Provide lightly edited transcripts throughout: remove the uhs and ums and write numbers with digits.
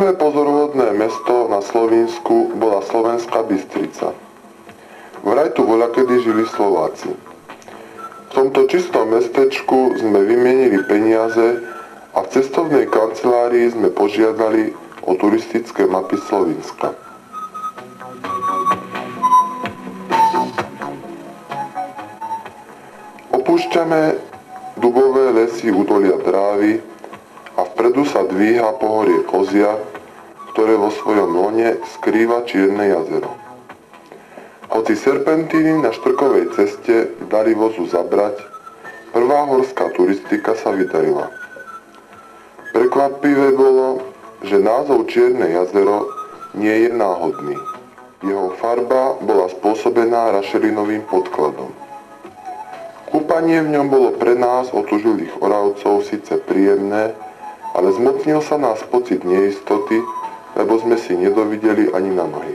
Prvé pozoruhodné mesto na Slovensku bola Slovenská Bystrica. Vraj tu voľakedy žili Slováci. V tomto čistom mestečku sme vymienili peniaze a v cestovnej kancelárii sme požiadali o turistické mapy Slovenska. Opúšťame dubové lesy údolia Drávy a vpredu sa dvíha pohorie Kozia, ktoré vo svojom lone skrýva Čierne jazero. Hoci serpentíny na Štrkovej ceste dali vozu zabrať, prvá horská turistika sa vydarila. Prekvapivé bolo, že názov Čierne jazero nie je náhodný. Jeho farba bola spôsobená rašelinovým podkladom. Kúpanie v ňom bolo pre nás otužilých Oravcov síce príjemné, ale zmocnil sa nás pocit neistoty, lebo sme si nedovideli ani na nohy.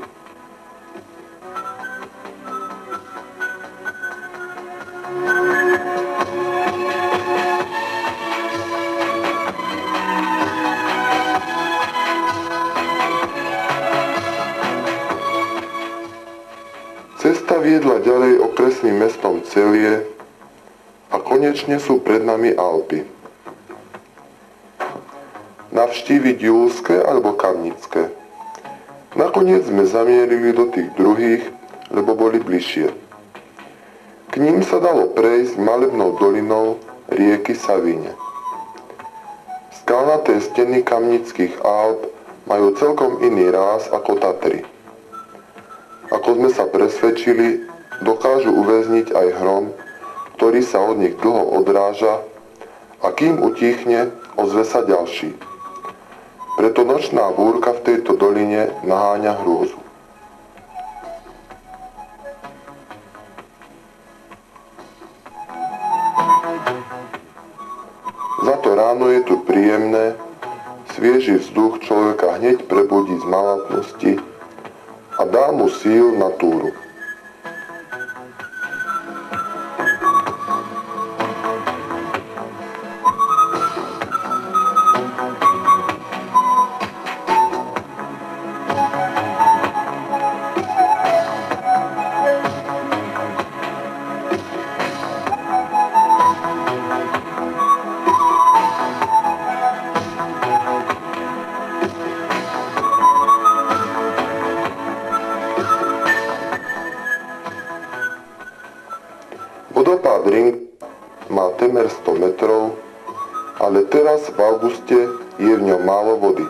Cesta viedla ďalej okresným mestom Celie a konečne sú pred nami Alpy. Navštíviť Julské alebo Kamnické. Nakoniec sme zamierili do tých druhých, lebo boli bližšie. K ním sa dalo prejsť malebnou dolinou rieky Savíne. Skalnaté steny Kamnických Alp majú celkom iný ráz ako Tatry. Ako sme sa presvedčili, dokážu uväzniť aj hrom, ktorý sa od nich dlho odráža a kým utichne, ozve sa ďalší. Preto nočná búrka v tejto doline naháňa hrôzu. Za to ráno je tu príjemné, svieži vzduch človeka hneď prebudí z malátnosti a dá mu síl na túru. Vodopád Ring má temer 100 metrov, ale teraz v auguste je v ňom málo vody.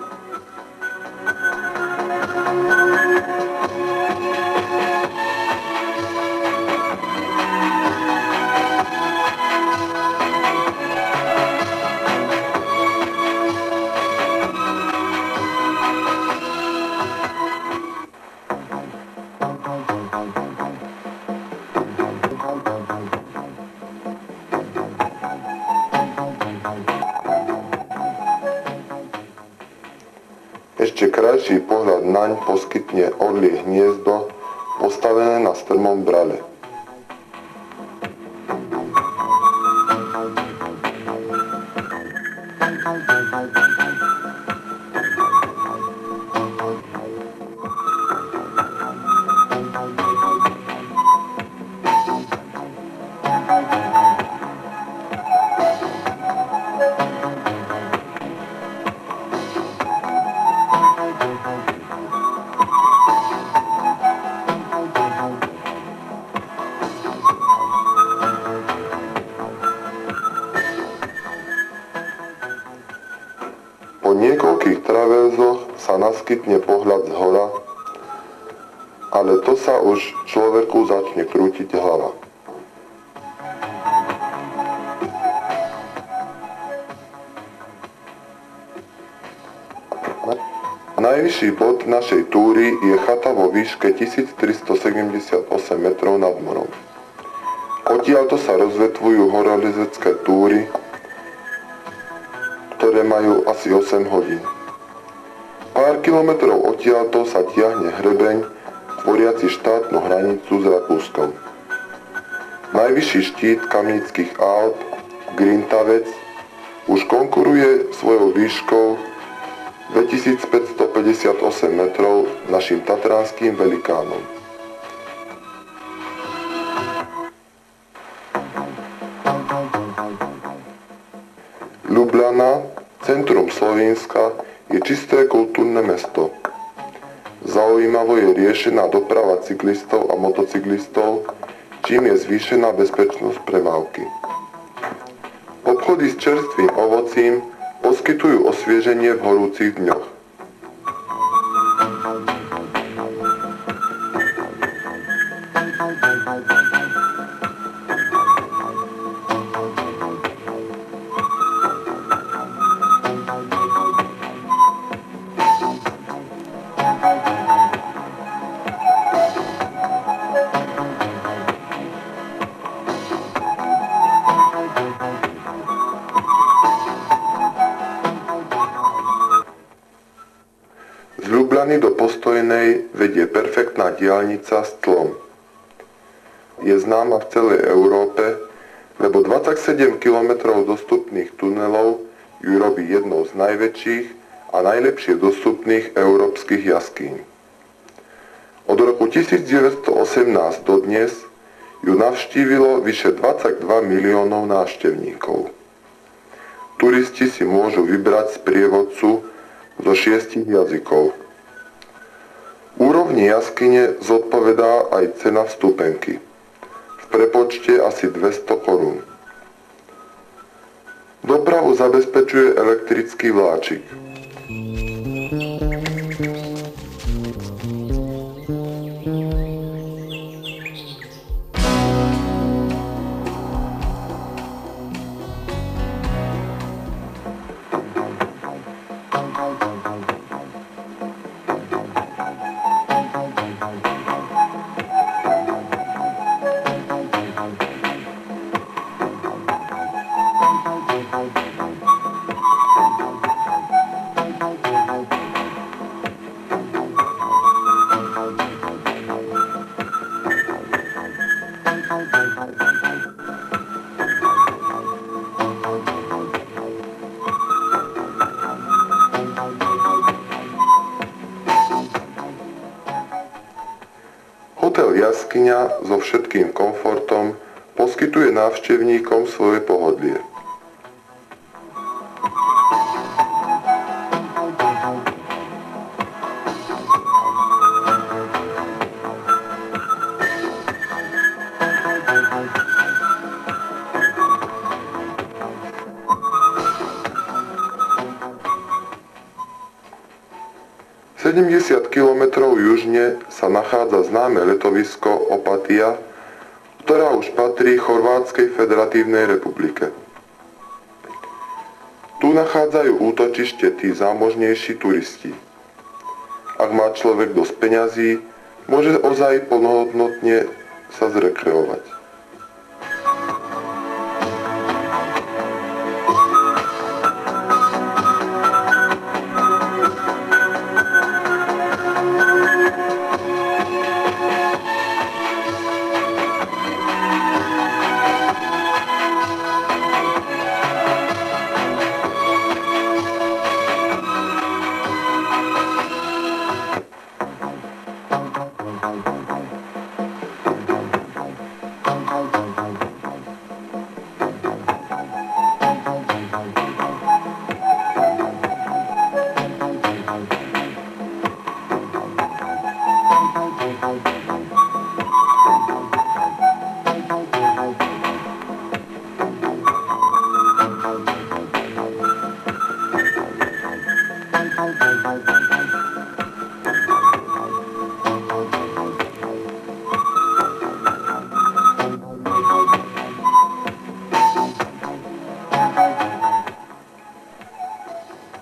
Ešte krajší pohľad naň poskytne orlie hniezdo postavené na strmom brale. Po niekoľkých traverzoch sa naskytne pohľad z hora, ale to sa už človeku začne krútiť hlava. Najvyšší bod našej túry je chata vo výške 1378 metrov nad morom. Odtiaľto sa rozvetvujú horolezecké túry, ktoré majú asi 8 hodín. Pár kilometrov odtiaľto sa tiahne hrebeň, tvoriaci štátnu hranicu s Rakúskom. Najvyšší štít Kamnických Alp, Grintavec, už konkuruje svojou výškou 2558 metrov našim tatranským velikánom. Ljubljana, centrum Slovenska, je čisté kultúrne mesto. Zaujímavo je riešená doprava cyklistov a motocyklistov, čím je zvýšená bezpečnosť premávky. Obchody s čerstvým ovocím poskytujú osvieženie v horúcich dňoch. Z Ljubljany do Postojnej vedie perfektná diaľnica s tlom. Je známa v celej Európe, lebo 27 km dostupných tunelov ju robí jednou z najväčších a najlepšie dostupných európskych jaskýň. Od roku 1918 do dnes ju navštívilo vyše 22 miliónov návštevníkov. Turisti si môžu vybrať sprievodcu zo 6 jazykov. Úrovni jaskyne zodpovedá aj cena vstupenky. V prepočte asi 200 korún. Dopravu zabezpečuje elektrický vláčik. Hotel Jaskyňa so všetkým komfortom poskytuje návštevníkom svoje pohodlie. ...70 km južne sa nachádza známe letovisko Opatija, ktorá už patrí Chorvátskej federatívnej republike. Tu nachádzajú útočište tí zámožnejší turisti. Ak má človek dosť peňazí, môže ozaj plnohodnotne sa zrekreovať.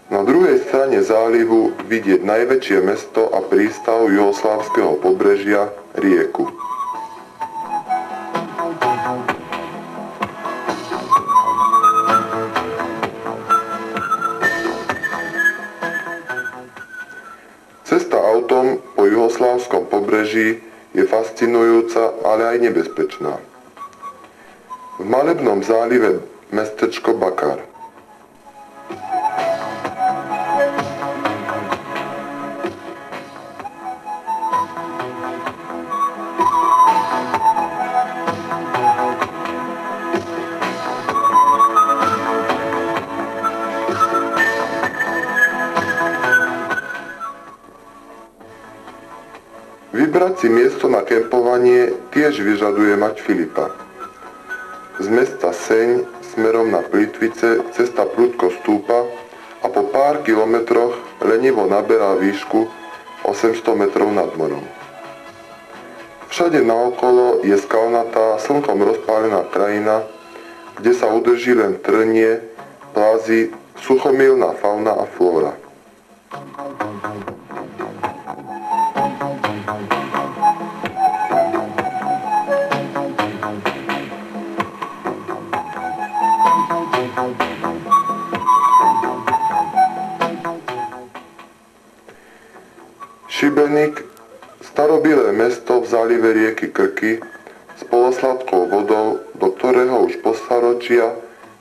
Na druhej strane zálivu vidieť najväčšie mesto a prístav juhoslávskeho pobrežia, Rijeku. Cesta autom po juhoslávskom pobreží je fascinujúca, ale aj nebezpečná. V malebnom zálive mestečko Bakar. Vybrať si miesto na kempovanie tiež vyžaduje mať Filipa. Z mesta Seň smerom na Plitvice cesta prudko stúpa a po pár kilometroch lenivo naberá výšku 800 metrov nad morom. Všade naokolo je skalnatá, slnkom rozpálená krajina, kde sa udrží len trnie, plázy, suchomilná fauna a flóra. Šibenik, starobilé mesto v zálive rieky Krky s polosladkou vodou, do ktorého už po staročia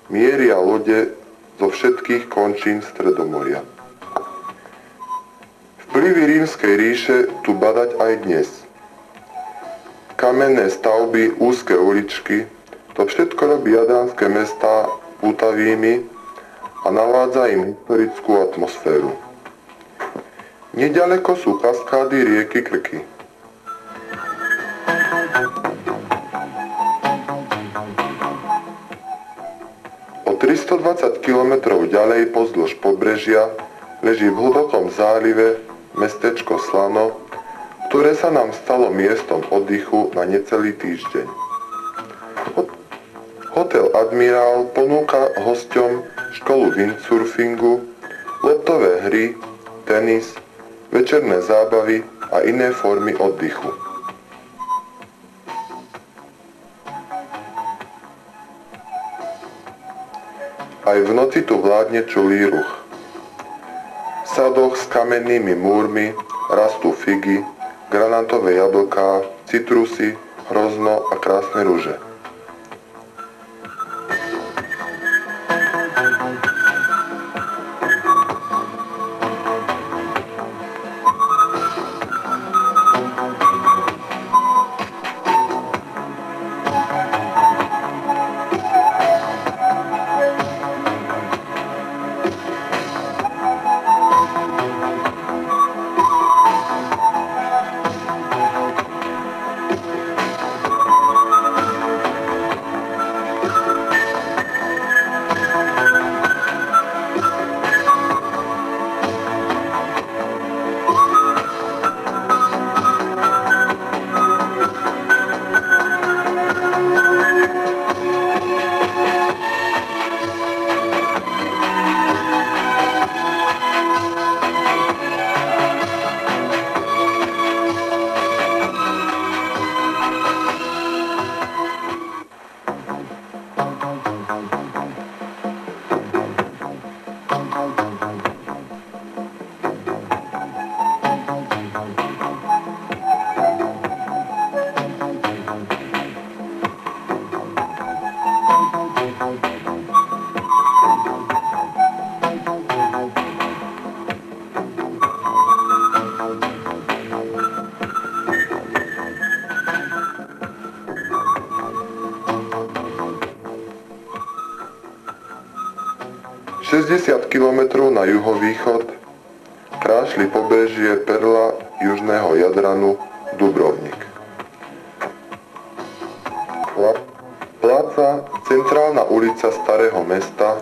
mieria lode zo všetkých končín Stredomoria. Vplyvy Rímskej ríše tu badať aj dnes. Kamenné stavby, úzke uličky, to všetko robí jadranské mestá pútavými a navádza im historickú atmosféru. Neďaleko sú kaskády rieky Krky. O 320 km ďalej pozdĺž pobrežia leží v hlbokom zálive mestečko Slano, ktoré sa nám stalo miestom oddychu na necelý týždeň. Hotel Admirál ponúka hosťom školu windsurfingu, loptové hry, tenis, večerné zábavy a iné formy oddychu. Aj v noci tu vládne čulý ruch. V sadoch s kamennými múrmi rastú figy, granátové jablká, citrusy, hrozno a krásne ruže. ...60 km na juhovýchod krášli pobrežie perla južného Jadranu Dubrovnik. Pláca, centrálna ulica Starého mesta,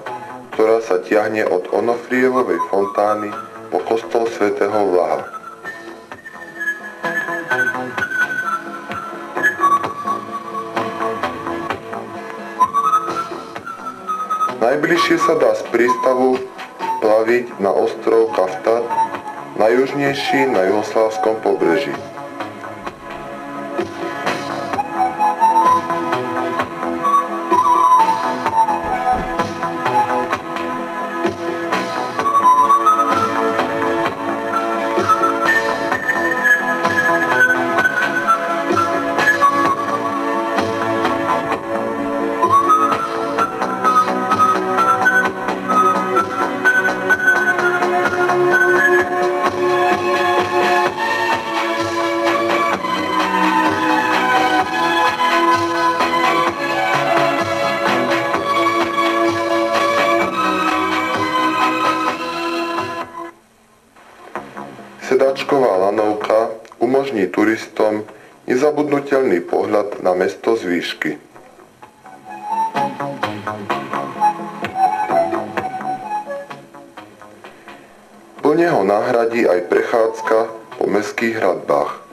ktorá sa tiahne od Onofrievovej fontány po kostol svätého Vlaha. Najbližšie sa dá z prístavu plaviť na ostrov Kavtat, najjužnejší na juhoslávskom pobreží. Sedačková lanovka umožní turistom nezabudnutelný pohľad na mesto z výšky. Plne ho nahradí aj prechádzka po mestských hradbách.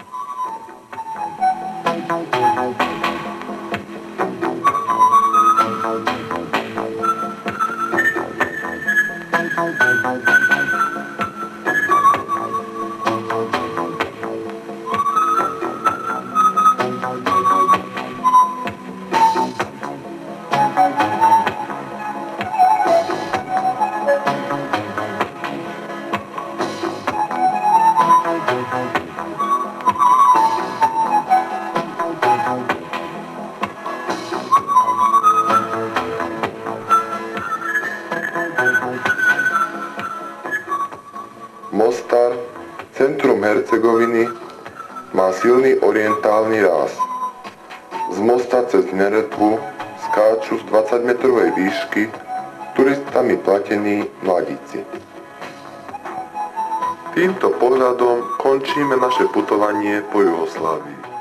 Mostar, centrum Hercegoviny, má silný orientálny ráz. Z mosta cez Neretvu skáču z 20-metrovej výšky turistami platení mladíci. Týmto pohľadom končíme naše putovanie po Juhoslávii.